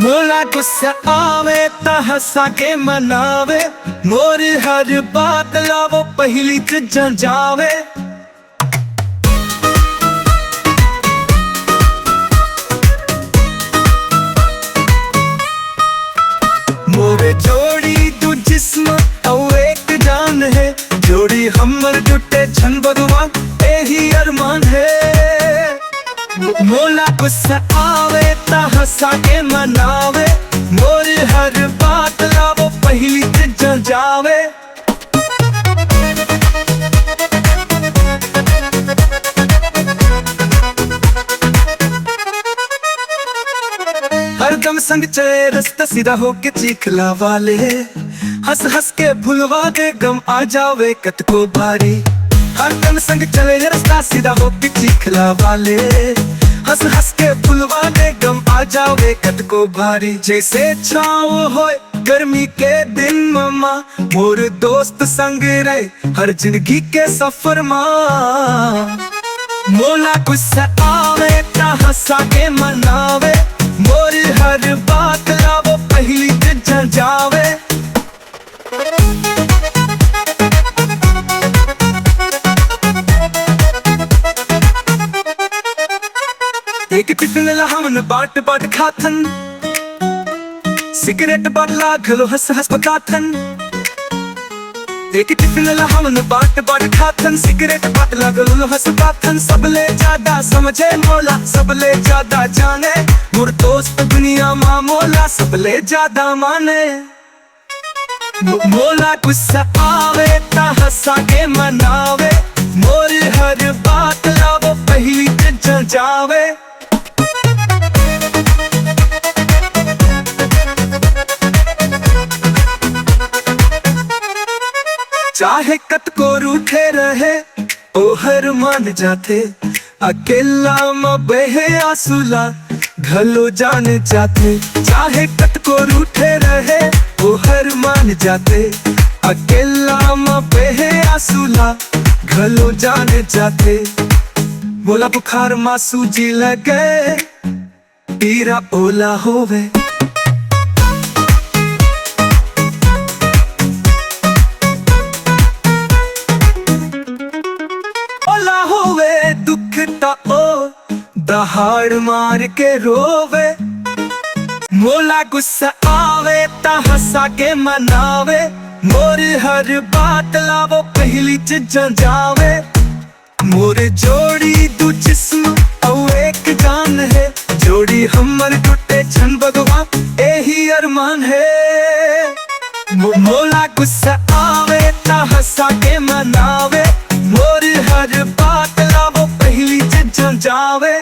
मोला गुस्सा आवे ता हंसा के मनावे, मोर हर बात लावो पहली च जावे। मोरे जोड़ी तू जिस्म और एक जान है, जोड़ी हमर जुटे छन भगवान एही अरमान है। मोला गुस्सा आवे ता हंसा के मनावे, मोर हर बात लावो पहली च जावे। हरदम संग चले रास्ता सीधा होके चीखला वाले, हंस हंस के भुलवा दे गम आ जावे कत को भारी। हरदम संग चले रास्ता सीधा होके चीखला वाले, हंस हंस के भुलवा दे गम आ जावे कत को भारी। जैसे छाव होए गर्मी के दिन ममा, मोर दोस्त संग रहे हर जिंदगी के सफर माँ। मोला गुस्सा आवे ता हंसा के मनावे, मोर हर बात लावो पहली च जावे। एक टिफिन ला हमन बाट बाट खाथन, सिगरेट बाटला घलो हंस हंस पकाथन। एक टिफिन ला हमन बाट बाट खाथन, सिगरेट बाटला घलो हंस पकाथन। सबले ज्यादा समझे मोला, सबले ज्यादा जाने, मोर दोस्त दुनिया मां मोला सबले ज्यादा माने। मोला गुस्सा आवे ता हंसा के मनावे, मोर हर बात लावो पहली च जावे। चाहे कत को रूठे रहे ओ हर मान जाते, अकेला म बहे आंसुला घलो जान जाते। चाहे कत को रूठे रहे ओ हर मान जाते, अकेला म बहे आंसुला घलो जान जाते। मोला बुखार मासू जी लगे पीरा ओला होवे, दुख ता ओ दहाड़ मार के रोवे। मोला गुस्सा आवे ता हंसा के मनावे, मोर हर बात लावो पहली च जावे। मोर जोड़ी दू जिस्म और एक जान है, जोड़ी हमर टूटे छन भगवान एही अरमान है। मोला गुस्सा आवे ता हंसा के मनावे, मोर हर बात लावो पहली च जावे।